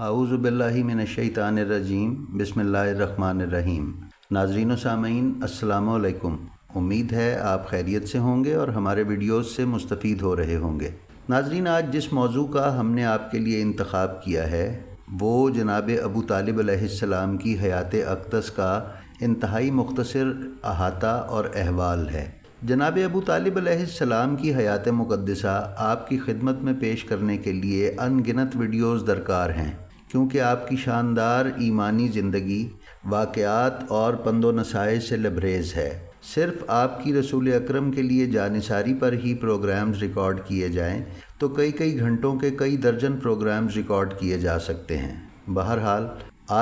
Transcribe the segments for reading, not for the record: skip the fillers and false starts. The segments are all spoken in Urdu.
اعوذ باللہ من الشیطان الرجیم بسم اللہ الرحمن الرحیم۔ ناظرین و سامعین السلام علیکم۔ امید ہے آپ خیریت سے ہوں گے اور ہمارے ویڈیوز سے مستفید ہو رہے ہوں گے۔ ناظرین، آج جس موضوع کا ہم نے آپ کے لیے انتخاب کیا ہے وہ جناب ابو طالب علیہ السلام کی حیات اقدس کا انتہائی مختصر احاطہ اور احوال ہے۔ جناب ابو طالب علیہ السلام کی حیات مقدسہ آپ کی خدمت میں پیش کرنے کے لیے ان گنت ویڈیوز درکار ہیں، کیونکہ آپ کی شاندار ایمانی زندگی واقعات اور پند و نصائح سے لبریز ہے۔ صرف آپ کی رسول اکرم کے لیے جانثاری پر ہی پروگرامز ریکارڈ کیے جائیں تو کئی گھنٹوں کے کئی درجن پروگرامز ریکارڈ کیے جا سکتے ہیں۔ بہرحال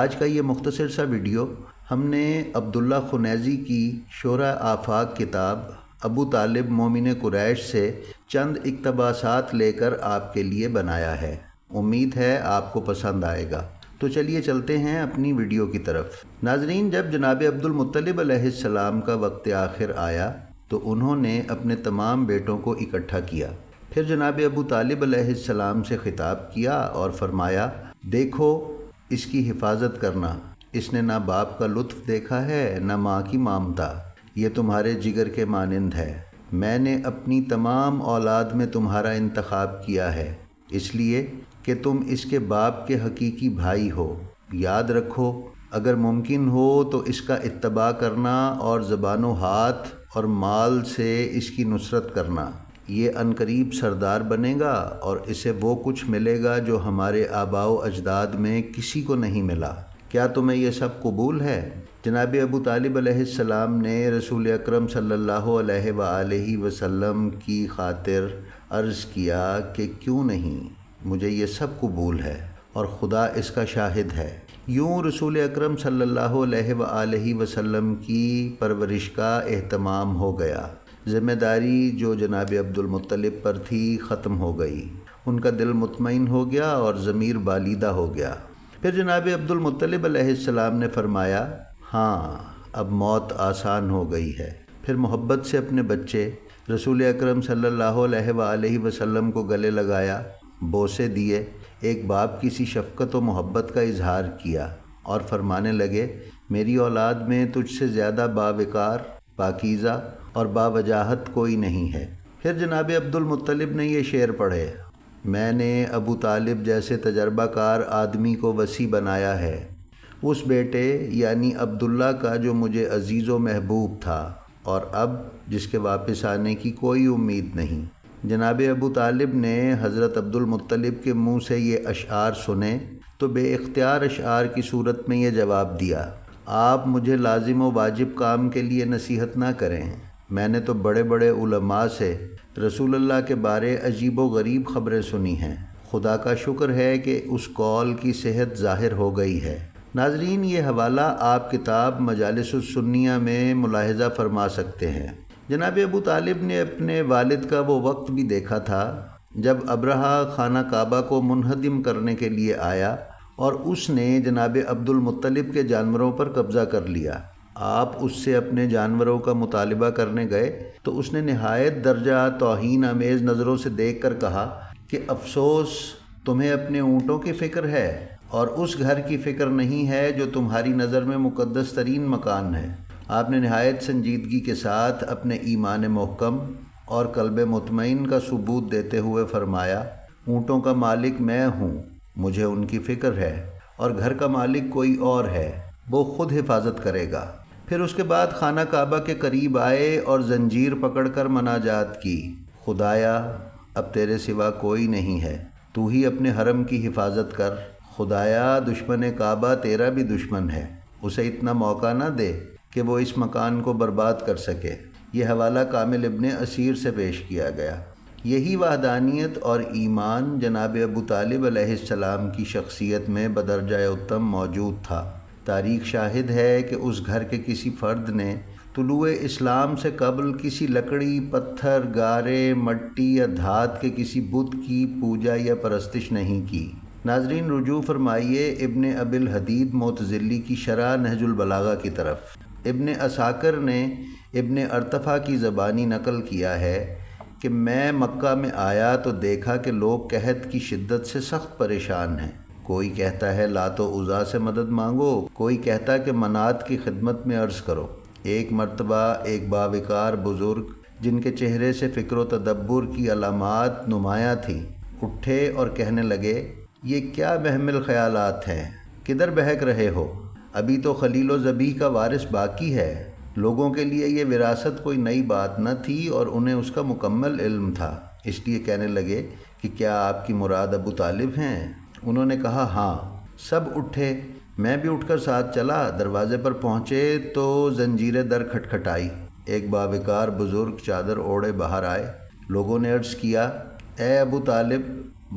آج کا یہ مختصر سا ویڈیو ہم نے عبداللہ خنیزی کی شرح آفاق کتاب ابو طالب مومن قریش سے چند اقتباسات لے کر آپ کے لیے بنایا ہے۔ امید ہے آپ کو پسند آئے گا۔ تو چلیے چلتے ہیں اپنی ویڈیو کی طرف۔ ناظرین، جب جناب عبد المطلب علیہ السلام کا وقت آخر آیا تو انہوں نے اپنے تمام بیٹوں کو اکٹھا کیا۔ پھر جناب ابو طالب علیہ السلام سے خطاب کیا اور فرمایا، دیکھو اس کی حفاظت کرنا، اس نے نہ باپ کا لطف دیکھا ہے نہ ماں کی مامتا، یہ تمہارے جگر کے مانند ہے۔ میں نے اپنی تمام اولاد میں تمہارا انتخاب کیا ہے، اس لیے کہ تم اس کے باپ کے حقیقی بھائی ہو۔ یاد رکھو، اگر ممکن ہو تو اس کا اتباع کرنا اور زبان و ہاتھ اور مال سے اس کی نصرت کرنا۔ یہ عنقریب سردار بنے گا اور اسے وہ کچھ ملے گا جو ہمارے آباء و اجداد میں کسی کو نہیں ملا۔ کیا تمہیں یہ سب قبول ہے؟ جناب ابو طالب علیہ السلام نے رسول اکرم صلی اللہ علیہ وآلہ وسلم کی خاطر عرض کیا کہ کیوں نہیں، مجھے یہ سب قبول ہے اور خدا اس کا شاہد ہے۔ یوں رسول اکرم صلی اللہ علیہ وآلہ وسلم کی پرورش کا اہتمام ہو گیا۔ ذمہ داری جو جناب عبد المطلب پر تھی ختم ہو گئی، ان کا دل مطمئن ہو گیا اور ضمیر بالیدہ ہو گیا۔ پھر جناب عبد المطلب علیہ السلام نے فرمایا، ہاں اب موت آسان ہو گئی ہے۔ پھر محبت سے اپنے بچے رسول اکرم صلی اللہ علیہ وآلہ وسلم کو گلے لگایا، بوسے دیے، ایک باپ کی سی شفقت و محبت کا اظہار کیا اور فرمانے لگے، میری اولاد میں تجھ سے زیادہ باوقار، پاکیزہ اور باوجاہت کوئی نہیں ہے۔ پھر جناب عبد المطلب نے یہ شعر پڑھے، میں نے ابو طالب جیسے تجربہ کار آدمی کو وصی بنایا ہے، اس بیٹے یعنی عبداللہ کا جو مجھے عزیز و محبوب تھا اور اب جس کے واپس آنے کی کوئی امید نہیں۔ جناب ابو طالب نے حضرت عبد المطلب کے منہ سے یہ اشعار سنے تو بے اختیار اشعار کی صورت میں یہ جواب دیا، آپ مجھے لازم و واجب کام کے لیے نصیحت نہ کریں، میں نے تو بڑے بڑے علماء سے رسول اللہ کے بارے عجیب و غریب خبریں سنی ہیں، خدا کا شکر ہے کہ اس قول کی صحت ظاہر ہو گئی ہے۔ ناظرین، یہ حوالہ آپ کتاب مجالس السنیہ میں ملاحظہ فرما سکتے ہیں۔ جناب ابو طالب نے اپنے والد کا وہ وقت بھی دیکھا تھا جب ابرہہ خانہ کعبہ کو منہدم کرنے کے لیے آیا اور اس نے جناب عبد المطلب کے جانوروں پر قبضہ کر لیا۔ آپ اس سے اپنے جانوروں کا مطالبہ کرنے گئے تو اس نے نہایت درجہ توہین آمیز نظروں سے دیکھ کر کہا کہ افسوس، تمہیں اپنے اونٹوں کی فکر ہے اور اس گھر کی فکر نہیں ہے جو تمہاری نظر میں مقدس ترین مکان ہے۔ آپ نے نہایت سنجیدگی کے ساتھ اپنے ایمان محکم اور قلب مطمئن کا ثبوت دیتے ہوئے فرمایا، اونٹوں کا مالک میں ہوں، مجھے ان کی فکر ہے، اور گھر کا مالک کوئی اور ہے، وہ خود حفاظت کرے گا۔ پھر اس کے بعد خانہ کعبہ کے قریب آئے اور زنجیر پکڑ کر مناجات کی، خدایا اب تیرے سوا کوئی نہیں ہے، تو ہی اپنے حرم کی حفاظت کر، خدایا دشمن کعبہ تیرا بھی دشمن ہے، اسے اتنا موقع نہ دے کہ وہ اس مکان کو برباد کر سکے۔ یہ حوالہ کامل ابن اسیر سے پیش کیا گیا۔ یہی وحدانیت اور ایمان جناب ابو طالب علیہ السلام کی شخصیت میں بدرجہ اتم موجود تھا۔ تاریخ شاہد ہے کہ اس گھر کے کسی فرد نے طلوع اسلام سے قبل کسی لکڑی، پتھر، گارے، مٹی یا دھات کے کسی بت کی پوجا یا پرستش نہیں کی۔ ناظرین، رجوع فرمائیے ابن ابی الحدید معتزلی کی شرح نہج البلاغہ کی طرف۔ ابن عساکر نے ابن ارطفا کی زبانی نقل کیا ہے کہ میں مکہ میں آیا تو دیکھا کہ لوگ قحط کی شدت سے سخت پریشان ہیں، کوئی کہتا ہے لات و عزا سے مدد مانگو، کوئی کہتا کہ منات کی خدمت میں عرض کرو۔ ایک مرتبہ ایک باوقار بزرگ جن کے چہرے سے فکر و تدبر کی علامات نمایاں تھیں اٹھے اور کہنے لگے، یہ کیا محمل خیالات ہیں، کدھر بہک رہے ہو؟ ابھی تو خلیل و ذبیح کا وارث باقی ہے۔ لوگوں کے لیے یہ وراثت کوئی نئی بات نہ تھی اور انہیں اس کا مکمل علم تھا، اس لیے کہنے لگے کہ کیا آپ کی مراد ابو طالب ہیں؟ انہوں نے کہا ہاں۔ سب اٹھے، میں بھی اٹھ کر ساتھ چلا۔ دروازے پر پہنچے تو زنجیر در کھٹکھٹائی۔ ایک باوقار بزرگ چادر اوڑھے باہر آئے۔ لوگوں نے عرض کیا، اے ابو طالب،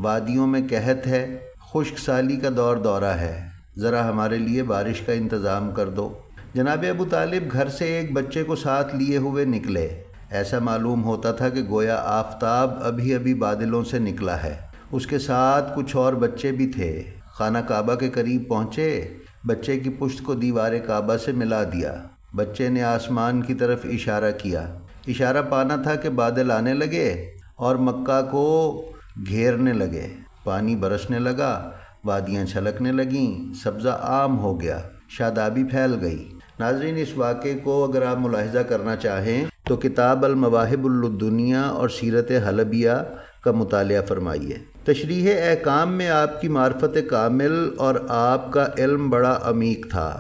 وادیوں میں قحط ہے، خشک سالی کا دورہ ہے، ذرا ہمارے لیے بارش کا انتظام کر دو۔ جناب ابو طالب گھر سے ایک بچے کو ساتھ لیے ہوئے نکلے۔ ایسا معلوم ہوتا تھا کہ گویا آفتاب ابھی ابھی بادلوں سے نکلا ہے۔ اس کے ساتھ کچھ اور بچے بھی تھے۔ خانہ کعبہ کے قریب پہنچے، بچے کی پشت کو دیوار کعبہ سے ملا دیا۔ بچے نے آسمان کی طرف اشارہ کیا۔ اشارہ پانا تھا کہ بادل آنے لگے اور مکہ کو گھیرنے لگے۔ پانی برسنے لگا، وادیاں چھلکنے لگیں، سبزہ عام ہو گیا، شادابی پھیل گئی۔ ناظرین، اس واقعے کو اگر آپ ملاحظہ کرنا چاہیں تو کتاب المواہب اللدنیہ اور سیرت حلبیہ کا مطالعہ فرمائیے۔ تشریح احکام میں آپ کی معرفت کامل اور آپ کا علم بڑا عمیق تھا۔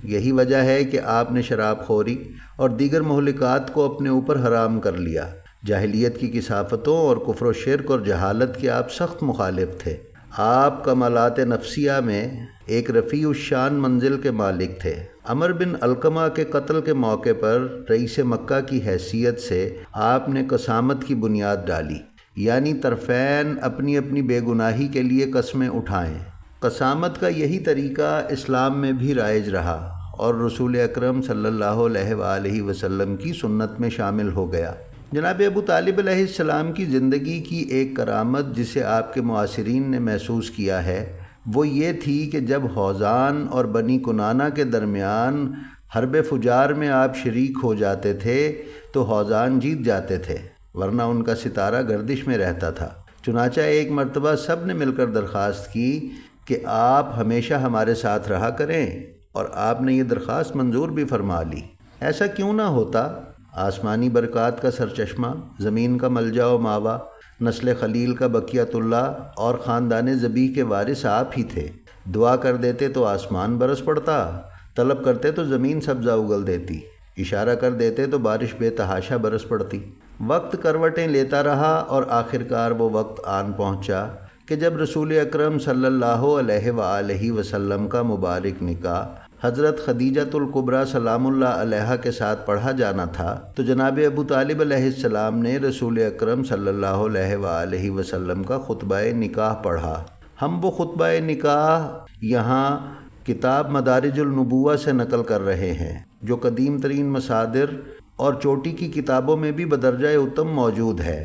یہی وجہ ہے کہ آپ نے شراب خوری اور دیگر مہلکات کو اپنے اوپر حرام کر لیا۔ جاہلیت کی کثافتوں اور کفر و شرک اور جہالت کے آپ سخت مخالف تھے۔ آپ کمالات نفسیہ میں ایک رفیع الشان منزل کے مالک تھے۔ عمر بن علقمہ کے قتل کے موقع پر رئیس مکہ کی حیثیت سے آپ نے قسامت کی بنیاد ڈالی، یعنی طرفین اپنی اپنی بے گناہی کے لیے قسمیں اٹھائیں۔ قسامت کا یہی طریقہ اسلام میں بھی رائج رہا اور رسول اکرم صلی اللہ علیہ وآلہ وسلم کی سنت میں شامل ہو گیا۔ جناب ابو طالب علیہ السلام کی زندگی کی ایک کرامت جسے آپ کے معاصرین نے محسوس کیا ہے وہ یہ تھی کہ جب حوزان اور بنی کنانہ کے درمیان حرب فجار میں آپ شریک ہو جاتے تھے تو حوزان جیت جاتے تھے، ورنہ ان کا ستارہ گردش میں رہتا تھا۔ چنانچہ ایک مرتبہ سب نے مل کر درخواست کی کہ آپ ہمیشہ ہمارے ساتھ رہا کریں، اور آپ نے یہ درخواست منظور بھی فرما لی۔ ایسا کیوں نہ ہوتا؟ آسمانی برکات کا سرچشمہ، زمین کا ملجا و ماوا، نسل خلیل کا بقیت اللہ اور خاندان ذبیح کے وارث آپ ہی تھے۔ دعا کر دیتے تو آسمان برس پڑتا، طلب کرتے تو زمین سبزہ اگل دیتی، اشارہ کر دیتے تو بارش بے تحاشا برس پڑتی۔ وقت کروٹیں لیتا رہا اور آخرکار وہ وقت آن پہنچا کہ جب رسول اکرم صلی اللہ علیہ وآلہ وسلم کا مبارک نکاح حضرت خدیجۃ الکبریٰ سلام اللہ علیہا کے ساتھ پڑھا جانا تھا تو جناب ابو طالب علیہ السلام نے رسول اکرم صلی اللہ علیہ وآلہ وسلم کا خطبہ نکاح پڑھا۔ ہم وہ خطبہ نکاح یہاں کتاب مدارج النبوہ سے نقل کر رہے ہیں جو قدیم ترین مصادر اور چوٹی کی کتابوں میں بھی بدرجہ اتم موجود ہے۔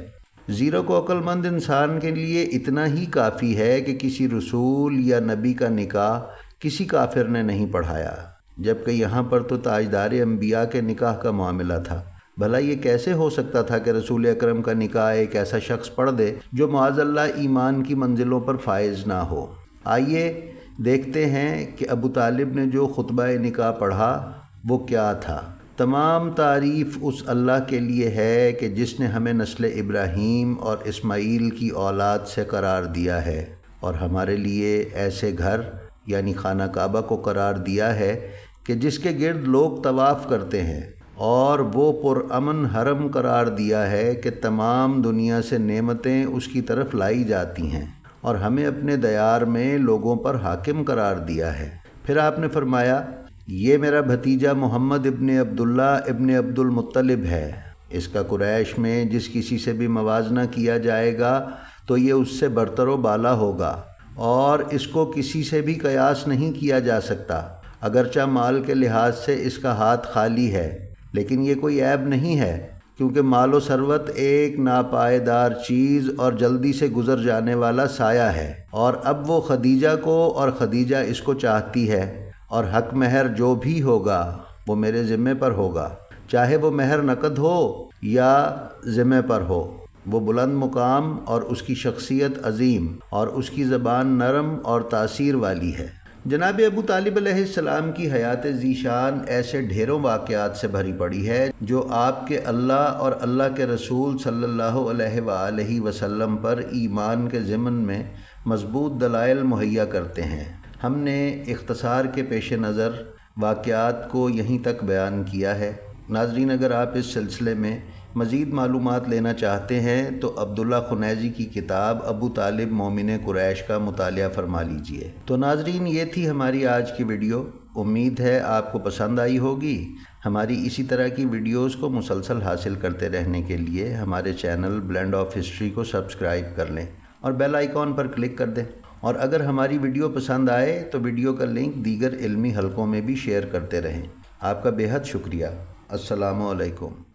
زیرو کو عقل مند انسان کے لیے اتنا ہی کافی ہے کہ کسی رسول یا نبی کا نکاح کسی کافر نے نہیں پڑھایا، جبکہ یہاں پر تو تاجدار انبیاء کے نکاح کا معاملہ تھا۔ بھلا یہ کیسے ہو سکتا تھا کہ رسول اکرم کا نکاح ایک ایسا شخص پڑھ دے جو معاذ اللہ ایمان کی منزلوں پر فائز نہ ہو؟ آئیے دیکھتے ہیں کہ ابو طالب نے جو خطبہ نکاح پڑھا وہ کیا تھا۔ تمام تعریف اس اللہ کے لیے ہے کہ جس نے ہمیں نسل ابراہیم اور اسماعیل کی اولاد سے قرار دیا ہے اور ہمارے لیے ایسے گھر یعنی خانہ کعبہ کو قرار دیا ہے کہ جس کے گرد لوگ طواف کرتے ہیں، اور وہ پرامن حرم قرار دیا ہے کہ تمام دنیا سے نعمتیں اس کی طرف لائی جاتی ہیں، اور ہمیں اپنے دیار میں لوگوں پر حاکم قرار دیا ہے۔ پھر آپ نے فرمایا، یہ میرا بھتیجا محمد ابن عبداللہ ابن عبد المطلب ہے، اس کا قریش میں جس کسی سے بھی موازنہ کیا جائے گا تو یہ اس سے برتر و بالا ہوگا، اور اس کو کسی سے بھی قیاس نہیں کیا جا سکتا۔ اگرچہ مال کے لحاظ سے اس کا ہاتھ خالی ہے، لیکن یہ کوئی عیب نہیں ہے، کیونکہ مال و ثروت ایک ناپائیدار چیز اور جلدی سے گزر جانے والا سایہ ہے، اور اب وہ خدیجہ کو اور خدیجہ اس کو چاہتی ہے، اور حق مہر جو بھی ہوگا وہ میرے ذمے پر ہوگا، چاہے وہ مہر نقد ہو یا ذمے پر ہو۔ وہ بلند مقام اور اس کی شخصیت عظیم اور اس کی زبان نرم اور تاثیر والی ہے۔ جناب ابو طالب علیہ السلام کی حیات ذیشان ایسے ڈھیروں واقعات سے بھری پڑی ہے جو آپ کے اللہ اور اللہ کے رسول صلی اللہ علیہ وآلہ وسلم پر ایمان کے ضمن میں مضبوط دلائل مہیا کرتے ہیں۔ ہم نے اختصار کے پیش نظر واقعات کو یہیں تک بیان کیا ہے۔ ناظرین، اگر آپ اس سلسلے میں مزید معلومات لینا چاہتے ہیں تو عبداللہ خنیزی کی کتاب ابو طالب مومن قریش کا مطالعہ فرما لیجئے۔ تو ناظرین، یہ تھی ہماری آج کی ویڈیو۔ امید ہے آپ کو پسند آئی ہوگی۔ ہماری اسی طرح کی ویڈیوز کو مسلسل حاصل کرتے رہنے کے لیے ہمارے چینل بلینڈ آف ہسٹری کو سبسکرائب کر لیں اور بیل آئیکن پر کلک کر دیں، اور اگر ہماری ویڈیو پسند آئے تو ویڈیو کا لنک دیگر علمی حلقوں میں بھی شیئر کرتے رہیں۔ آپ کا بے حد شکریہ۔ السلام علیکم۔